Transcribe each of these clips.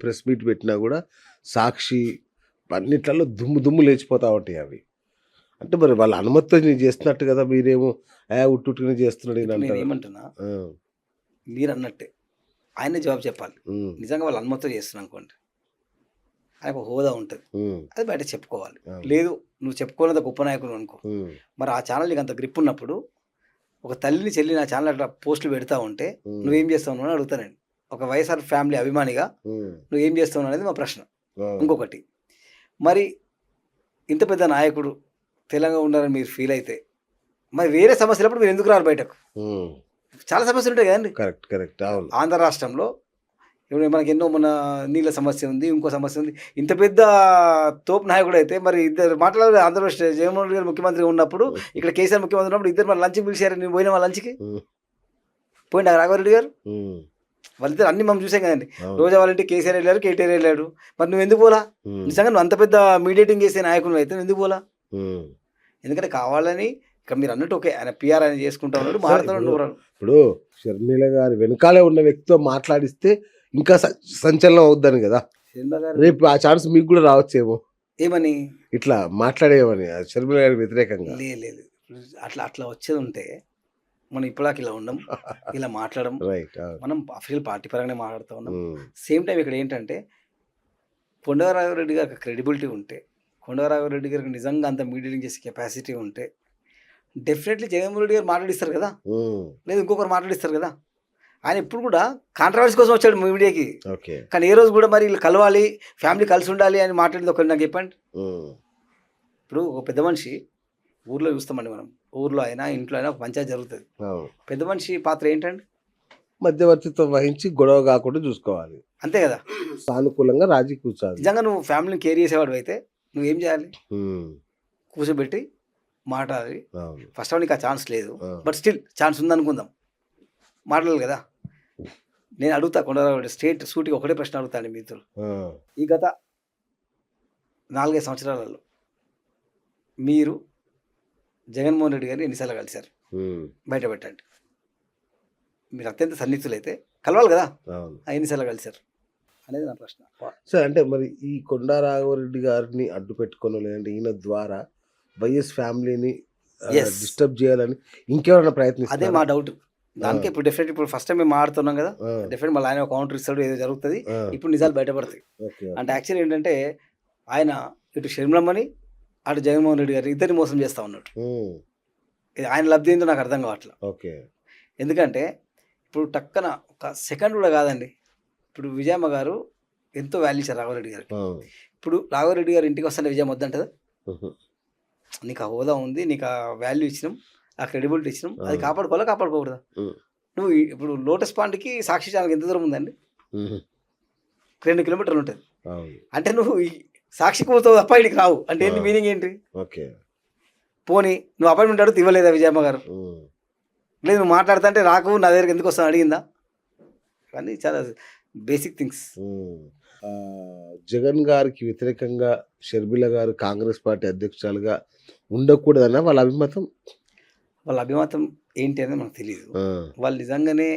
Press meet పెట్టినా కూడా సాక్షి అన్నిట్లలో దుమ్ము దుమ్ము లేచిపోతా ఉంటాయి అవి. అంటే మరి వాళ్ళ అనుమతితో నేను చేస్తున్నట్టు కదా, మీరేమో ఉట్టుట్టుగానే చేస్తున్నాడు ఈయన ఇప్పుడు నేను అంటారు. ఏమంటున్నా, ఆ, మీరు అన్నట్టే ఆయనే జవాబు చెప్పాలి. ఉమ్, నిజంగా వాళ్ళు అనుమతితో చేస్తున్నాం అనుకోండి, ఆయనకు హోదా ఉంటుంది, ఉమ్, అది బయట చెప్పుకోవాలి. అవును. లేదు నువ్వు చెప్పుకోలేదా గొప్ప నాయకుడు అనుకో, ఉమ్, మరి ఆ ఛానల్ నీకు అంత గ్రిప్ ఉన్నప్పుడు ఒక తల్లిని చెల్లి నా ఛానల్ అట్లా పోస్టులు పెడతా ఉంటే ఉమ్, నువ్వేం చేస్తావు అని అడుగుతానండి. ఒక వైఎస్ఆర్ ఫ్యామిలీ అభిమానిగా ఉమ్, నువ్వేం చేస్తావు అనేది మా ప్రశ్న. అవును. ఇంకొకటి, మరి ఇంత పెద్ద నాయకుడు తెలంగాణ ఉండాలని మీరు ఫీల్ అయితే మరి వేరే సమస్యలప్పుడు మీరు ఎందుకు రారు బయటకు? ఉమ్, చాలా సమస్యలు ఉంటాయి కదండి. కరెక్ట్ కరెక్ట్, అవును. ఆంధ్ర రాష్ట్రంలో ఇప్పుడు మనకి ఎన్నో మన నీళ్ళ సమస్య ఉంది, ఇంకో సమస్య ఉంది. ఇంత పెద్ద తోపు నాయకుడు అయితే మరి ఇద్దరు మాట్లాడారు. ఆంధ్రప్రదేశ్ జగన్మోహన్ రెడ్డి గారు ముఖ్యమంత్రి ఉన్నప్పుడు, ఇక్కడ కేసీఆర్ ముఖ్యమంత్రి ఉన్నప్పుడు ఇద్దరు మరి లంచ్కి పిలిచారు. నేను పోయిన వాళ్ళ లంచ్కి ఉమ్, పోయిండా రాఘవరెడ్డి గారు? ఉమ్, వాళ్ళిద్దరు అన్ని మనం చూసాం కదండి. అవును. రోజా వాళ్ళ ఇంటికి కేసీఆర్ వెళ్ళారు, కేటీఆర్ వెళ్ళాడు. మరి నువ్వు ఎందుకు పోలా? ఉమ్, నిజంగా నువ్వు అంత పెద్ద మీడియేటింగ్ చేసే నాయకుడు అయితే నువ్వు ఎందుకు పోలా? ఉమ్. ఎందుకంటే కావాలని ఇక్కడ మీరు అన్నట్టు ఓకే, ఆయన పిఆర్ ఆయన చేసుకుంటా ఉన్నాడు, మాట్లాడుతున్నాడు. ఇప్పుడు షర్మిల గారి వెనకాలే ఉన్న వ్యక్తితో మాట్లాడిస్తే ఇంకా సంచలనం అవుద్దని కదా, సినిమా గారు రేపు ఆ ఛాన్స్ మీకు కూడా రావచ్చేమో ఏమని ఇట్లా మాట్లాడేమని షర్మిల గారి వ్యతిరేకంగా. లేదు అట్లా అట్లా వచ్చేది ఉంటే మనం ఇప్పటిదాకా ఇలా ఉండం, ఇలా మాట్లాడడం. రైట్. మనం అఫీషియల్ పార్టీ పరంగానే మాట్లాడుతూ ఉన్నాం. సేమ్ టైం ఇక్కడ ఏంటంటే కొండవరాఘవరెడ్డి గారికి క్రెడిబిలిటీ ఉంటే, కొండవరాఘవరెడ్డి గారికి నిజంగా అంత మీడియేటింగ్ చేసే కెపాసిటీ ఉంటే డెఫినెట్లీ జగన్మోహన్ రెడ్డి గారు మాట్లాడిస్తారు కదా, లేదు ఇంకొకరు మాట్లాడిస్తారు కదా. ఆయన ఎప్పుడు కూడా కాంట్రవర్సీ కోసం వచ్చాడు మీడియాకి. ఓకే. కానీ ఏ రోజు కూడా మరి వీళ్ళు కలవాలి, ఫ్యామిలీ కలిసి ఉండాలి అని మాట్లాడింది ఒకటి నాకు చెప్పండి. ఇప్పుడు ఒక పెద్ద మనిషి ఊర్లో చూస్తామండి, మనం ఊర్లో అయినా ఇంట్లో అయినా ఒక పంచాయతీ జరుగుతుంది. పెద్ద మనిషి పాత్ర ఏంటండి? మధ్యవర్తిత్వం వహించి గొడవ కాకుండా చూసుకోవాలి, అంతే కదా. సానుకూలంగా రాజీ కూర్చోాలి. నిజంగా నువ్వు ఫ్యామిలీని కేర్ చేసేవాడు అయితే నువ్వేం చేయాలి? కూర్చోబెట్టి మాట్లాడాలి. ఫస్ట్ ఆఫ్ నీకు ఆ ఛాన్స్ లేదు, బట్ స్టిల్ ఛాన్స్ ఉందనుకుందాం, మాట్లాడాలి కదా. నేను అడుగుతా కొండరావు స్ట్రేట్ సూటిగా ఒకటే ప్రశ్న అడుగుతాను మిత్రులు. ఈ గత 4-5 సంవత్సరాలలో మీరు జగన్మోహన్ రెడ్డి గారిని ఎన్నిసార్లు కలిశారు? బయట పెట్టండి. మీరు అత్యంత సన్నిహితులైతే కలవాలి కదా, ఎన్నిసార్లు కలిశారు అనేది నా ప్రశ్న. సార్ అంటే మరి ఈ కొండా రాఘవరెడ్డి గారిని అడ్డు పెట్టుకోను, లేదంటే ఈయన ద్వారా వైఎస్ ఫ్యామిలీని డిస్టర్బ్ చేయాలని ఇంకెవరైనా ప్రయత్నిస్తారు? అదే మా డౌట్. దానికి ఇప్పుడు డెఫినెట్ ఇప్పుడు ఫస్ట్ టైం మేము మాడుతున్నాం కదా, డెఫినెట్ మళ్ళీ ఆయన కౌంటర్ ఇస్తాడు, ఏదో జరుగుతుంది. ఇప్పుడు నిజాలు బయటపడతాయి. అంటే యాక్చువల్లీ ఏంటంటే ఆయన ఇటు షర్మిలమ్మని అటు జగన్మోహన్ రెడ్డి గారు ఇద్దరిని మోసం చేస్తూ ఉన్నాడు. ఆయన లబ్ధి ఏందో నాకు అర్థం కావట్లేదు. ఓకే. ఎందుకంటే ఇప్పుడు టక్కన ఒక సెకండ్ కూడా కాదండి, ఇప్పుడు విజయమ్మ గారు ఎంతో వాల్యూ ఇచ్చారు రాఘవరెడ్డి గారికి. ఇప్పుడు రాఘవరెడ్డి గారు ఇంటికి వస్తుంటే విజయం వద్దంటదా? నీకు ఆ హోదా ఉంది, నీకు ఆ వాల్యూ ఇచ్చినాం, ఆ క్రెడిబిలిటీ ఇచ్చినాం, అది కాపాడుకోకూడదా? నువ్వు ఇప్పుడు లోటస్ పాండ్కి సాక్షి ఛానల్కి ఎంత దూరం ఉందండి? 2 కిలోమీటర్లు ఉంటుంది. అంటే నువ్వు సాక్షికి పోతావు తప్ప ఇక్కడికి రావు అంటే ఏంటి మీనింగ్ ఏంటి? పోనీ నువ్వు అపాయింట్మెంట్ అడుగుతూ ఇవ్వలేదా విజయమ్మ గారు? లేదు నువ్వు మాట్లాడుతా అంటే రాకు, నా దగ్గరికి ఎందుకు వస్తాను అడిగిందా? కానీ చాలా బేసిక్ థింగ్స్. జగన్ గారికి వ్యతిరేకంగా షర్మిల గారు కాంగ్రెస్ పార్టీ అధ్యక్షురాలుగా ఉండకూడదన్న వాళ్ళ అభిమతం. వాళ్ళ అభిమతం ఏంటి అనేది మనకు తెలియదు. వాళ్ళు నిజంగానే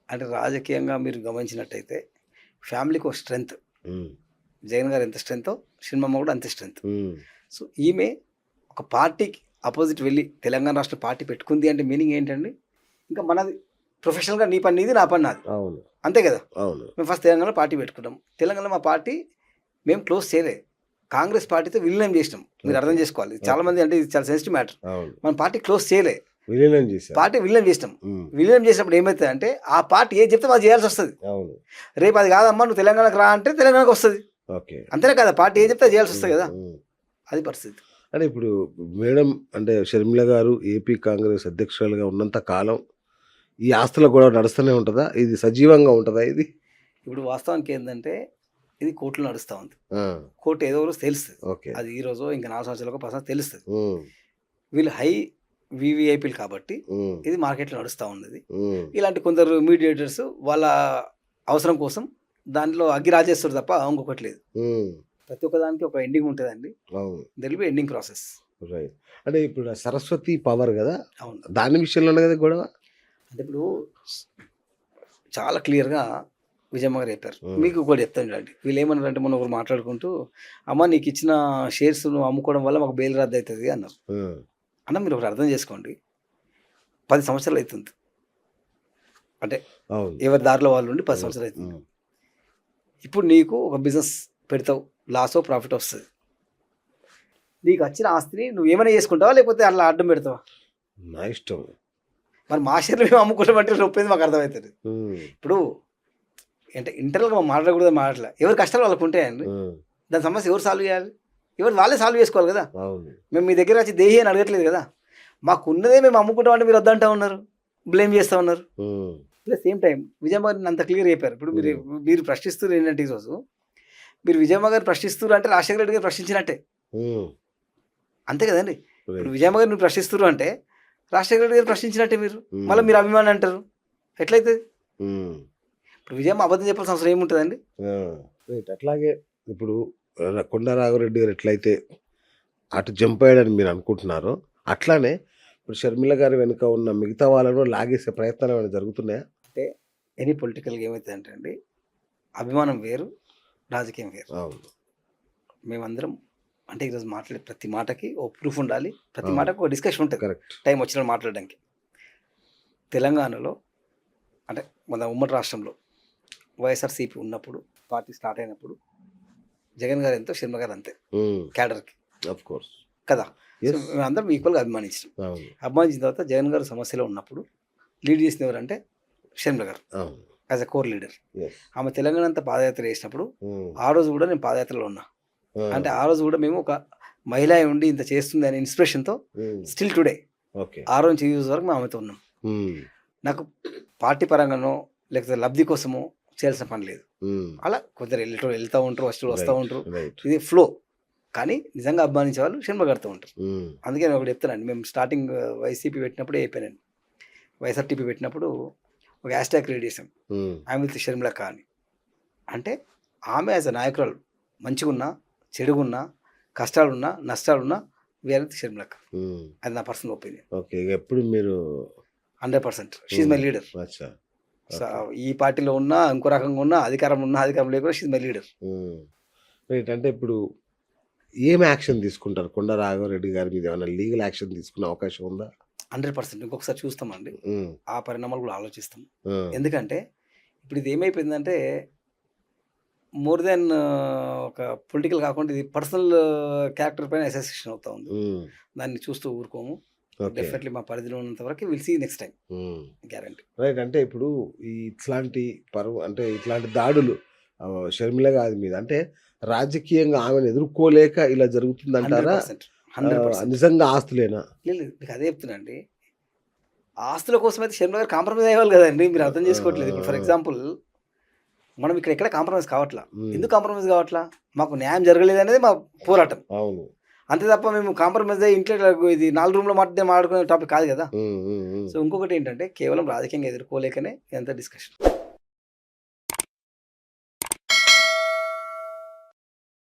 అంటే రాజకీయంగా మీరు గమనించినట్టయితే ఫ్యామిలీకి ఒక స్ట్రెంగ్త్, జగన్ గారు ఎంత స్ట్రెంగ్తో షర్మిలమ్మ కూడా అంతే స్ట్రెంగ్త్. సో ఈమె ఒక పార్టీకి అపోజిట్ వెళ్ళి తెలంగాణ రాష్ట్ర పార్టీ పెట్టుకుంది అంటే మీనింగ్ ఏంటండి? ఇంకా మనది ప్రొఫెషనల్గా నీ పని నీది, నా పని నాది, అంతే కదా. మేము ఫస్ట్ తెలంగాణలో పార్టీ పెట్టుకుంటాం. తెలంగాణలో మా పార్టీ మేము క్లోజ్ చేయలే, కాంగ్రెస్ పార్టీతో విలీనం చేసినాం. మీరు అర్థం చేసుకోవాలి, చాలా మంది అంటే ఇది చాలా సెన్సిటివ్ మ్యాటర్. మన పార్టీ క్లోజ్ చేయలే, పార్టీ విలీనం చేసినాం. విలీనం చేసినప్పుడు ఏమవుతుంది అంటే ఆ పార్టీ ఏది చెప్తే మాకు చేయాల్సి వస్తుంది. రేపు అది కాదమ్మా నువ్వు తెలంగాణకు రా అంటే తెలంగాణకు వస్తుంది, అంతేనే కదా. పార్టీ ఏది చెప్తే చేయాల్సి వస్తుంది కదా, అది పరిస్థితి. అంటే ఇప్పుడు మేడం అంటే షర్మిల గారు ఏపీ కాంగ్రెస్ అధ్యక్షురాలుగా ఉన్నంత కాలం ఈ ఆస్తుల గొడవ నడుస్తూనే ఉంటుందా? ఇది సజీవంగా ఉంటుందా? ఇది ఇప్పుడు వాస్తవానికి ఏంటంటే ఇది కోర్టులో నడుస్తూ ఉంది. కోర్టు ఏదో రోజు తెలుస్తుంది, అది ఈ రోజు ఇంకా 4 సంవత్సరాలకు 10 సంవత్సరాలు తెలుస్తుంది. వీళ్ళు హై వివిఐపీలు కాబట్టి ఇది మార్కెట్లో నడుస్తూ ఉన్నది. ఇలాంటి కొందరు మీడియేటర్స్ వాళ్ళ అవసరం కోసం దాంట్లో అగ్గి రాజేస్తారు తప్ప ఇంకొకటి లేదు. ప్రతి ఒక్కదానికి ఒక ఎండింగ్ ఉంటుందండి, there will be ending process. అంటే ఇప్పుడు సరస్వతి పవర్ కదా, దాని విషయంలోనే కదా గొడవ. అంటే ఇప్పుడు చాలా క్లియర్గా విజయమ్మ గారు చెప్పారు. ఉమ్, మీకు కూడా చెప్తాను చూడండి. వీళ్ళు ఏమన్నారంటే మొన్న ఒకరు మాట్లాడుకుంటూ, అమ్మ నీకు ఇచ్చిన షేర్స్ నువ్వు అమ్ముకోవడం వల్ల మాకు బెయిల్ రద్దు అవుతుంది అన్నారు. ఉమ్, అన్న మీరు ఒకటి అర్థం చేసుకోండి, 10 సంవత్సరాలు అవుతుంది, అంటే అవును. ఎవరి దారిలో వాళ్ళు ఉండి 10 సంవత్సరాలు అవుతుంది. ఉమ్, ఇప్పుడు నీకు ఒక బిజినెస్ పెడతావు, లాసో ప్రాఫిట్ వస్తుంది, నీకు వచ్చిన ఆస్తిని నువ్వు ఏమైనా చేసుకుంటావా లేకపోతే అట్లా అడ్డం పెడతావా? నా ఇష్టం. మరి మా షేర్లు మేము అమ్ముకుంటామంటే నొప్పేది మాకు అర్థమవుతుంది. ఉమ్, ఇప్పుడు అంటే ఇంటర్నల్గా మాట్లాడకూడదు, మాట్లాడలే, ఎవరి కష్టాలు వాళ్ళకు ఉంటాయండి. ఉమ్, దాని సమస్య ఎవరు సాల్వ్ చేయాలి? ఎవరు వాళ్ళే సాల్వ్ చేసుకోవాలి కదా. అవును. మేము మీ దగ్గర వచ్చి దేహి అని అడగట్లేదు కదా, మాకు ఉన్నదే మేము అమ్ముకుంటామంటే మీరు వద్దంటా ఉన్నారు, బ్లేమ్ చేస్తూ ఉన్నారు. ఉమ్, అట్ సేమ్ టైం విజయమ్మ గారిని అంత క్లియర్ చెప్పారు. ఇప్పుడు మీరు ప్రశ్నిస్తారు ఏంటంటే ఈరోజు మీరు విజయమ్మ గారు ప్రశ్నిస్తారు అంటే రాజశేఖర రెడ్డి గారు ప్రశ్నించినట్టే, ఉమ్, అంతే కదండి. ఇప్పుడు రైట్. విజయమ్మ గారు మీరు ప్రశ్నిస్తారు అంటే రాజశేఖర రెడ్డి గారు ప్రశ్నించినట్టే మీరు, ఉమ్, మళ్ళీ మీరు అభిమాని అంటారు, ఎట్లయితే? ఉమ్, ఇప్పుడు విజయమ్మ అబద్ధం చెప్పాల్సిన అవసరం ఏముంటుందండి? ఆ, రైట్. అట్లాగే ఇప్పుడు కొండా రాఘవరెడ్డి గారు ఎట్లయితే అటు జంప్ అయ్యాడని మీరు అనుకుంటున్నారో, అట్లానే ఇప్పుడు షర్మిల గారి వెనుక ఉన్న మిగతా వాళ్ళను లాగేసే ప్రయత్నాలు ఏమైనా జరుగుతున్నాయా? అంటే ఎనీ పొలిటికల్గా ఏమైతే అంటే అండి, అభిమానం వేరు, రాజకీయం వేరు. అవును. మేమందరం అంటే ఈరోజు మాట్లాడే ప్రతి మాటకి ఓ ప్రూఫ్ ఉండాలి, ప్రతి అవును. మాటకు ఒక డిస్కషన్ ఉంటుంది, కరెక్ట్. టైం వచ్చిన మాట్లాడడానికి. తెలంగాణలో అంటే మన ఉమ్మడి రాష్ట్రంలో వైఎస్ఆర్సీపీ ఉన్నప్పుడు, పార్టీ స్టార్ట్ అయినప్పుడు జగన్ గారు ఎంతో, షర్మిల గారు అంతే క్యాడర్కి ఆఫ్ కోర్స్. కదా. So yes. మేమందరం ఈక్వల్గా అభిమానించాం. అవును. అభిమానించిన తర్వాత జగన్ గారు సమస్యలో ఉన్నప్పుడు లీడ్ చేసిన ఎవరంటే షర్మిల గారు అవును. As a core leader. Yes. ఆమె తెలంగాణ అంతా పాదయాత్ర చేసినప్పుడు ఆ రోజు కూడా నేను పాదయాత్రలో ఉన్నా. అంటే ఆ రోజు కూడా మేము ఒక మహిళ ఉండి ఇంత చేస్తుంది అనే ఇన్స్పిరేషన్తో స్టిల్ టుడే ఓకే. ఆ రోజు ఈ రోజు వరకు మేము ఆమెతో ఉన్నాం. నాకు పార్టీ పరంగానో లేకపోతే లబ్ధి కోసమో చేయాల్సిన పని లేదు. అలా కొందరు వెళ్తూ ఉంటారు, వస్తూ ఉంటారు, రైట్. ఇది ఫ్లో. కానీ నిజంగా అభిమానించే వాళ్ళు షర్మిల గారితో ఉంటారు. అందుకే నేను ఒకటి చెప్తానండి, మేము స్టార్టింగ్ వైసీపీ పెట్టినప్పుడే అయిపోయానండి, వైఎస్ఆర్టీపీ పెట్టినప్పుడు ఒక హ్యాష్ ట్యాగ్ క్రియేట్ చేసాం, ఐఎమ్ విత్ షర్మిల అని. అంటే ఆమె యాజ్ అ నాయకురాలు మంచిగున్నా చెడుగున్నా కష్టాలున్నా నష్టాలున్నా వీఆర్ విత్ షర్మిల. అది నా పర్సనల్ ఒపీనియన్. ఓకే. ఎప్పుడు మీరు 100% షీఈ్ మై లీడర్. అచ్చా. ఈ పార్టీలో ఉన్నా ఇంకో రకంగా ఉన్నా అధికారం లేకుండా షీఈ్ మై లీడర్. రైట్. అంటే ఇప్పుడు ఏం యాక్షన్ తీసుకుంటారు కొండా రాఘవరెడ్డి గారి మీద? ఏమైనా లీగల్ యాక్షన్ తీసుకునే అవకాశం ఉందా? 100% ఇంకొకసారి చూస్తామండి, ఆ పరిణామాలు కూడా ఆలోచిస్తాం. ఉమ్, ఎందుకంటే ఇప్పుడు ఇది ఏమైపోయిందంటే మోర్ దెన్ ఒక పొలిటికల్ కాకుండా ఇది పర్సనల్ క్యారెక్టర్ పైన అసోసియేషన్ అవుతా ఉంది. దాన్ని చూస్తూ ఊరుకోము. ఓకే. డెఫినెట్లీ మా పరిధిలో ఉన్నంత వరకు will see next time, guarantee. Right. అంటే ఇప్పుడు ఇట్లాంటి పరువు అంటే ఇట్లాంటి దాడులు షర్మిల గారి మీద అంటే రాజకీయంగా ఆమెను ఎదుర్కోలేక ఇలా జరుగుతుందంటారా? 100%. నిజంగా ఆస్తులేనా? లేదు మీకు అదే చెప్తున్నా, ఆస్తుల కోసం అయితే షర్మిల గారు కాంప్రమైజ్ అయ్యేవాళ్ళు కదండి, మీరు అర్థం చేసుకోవట్లేదు. ఇప్పుడు ఫర్ ఎగ్జాంపుల్ మనం ఇక్కడ ఎక్కడ కాంప్రమైజ్ కావట్లా. ఎందుకు కాంప్రమైజ్ కావట్లా? మాకు న్యాయం జరగలేదు అనేది మా పోరాటం. అవును. అంతే తప్ప మేము కాంప్రమైజ్ అయ్యి ఇంట్లో ఇది 4 రూమ్లో మాట్లాడుకునే టాపిక్ కాదు కదా. సో ఇంకొకటి ఏంటంటే కేవలం రాజకీయంగా ఎదుర్కోలేకనే ఎంత డిస్కషన్.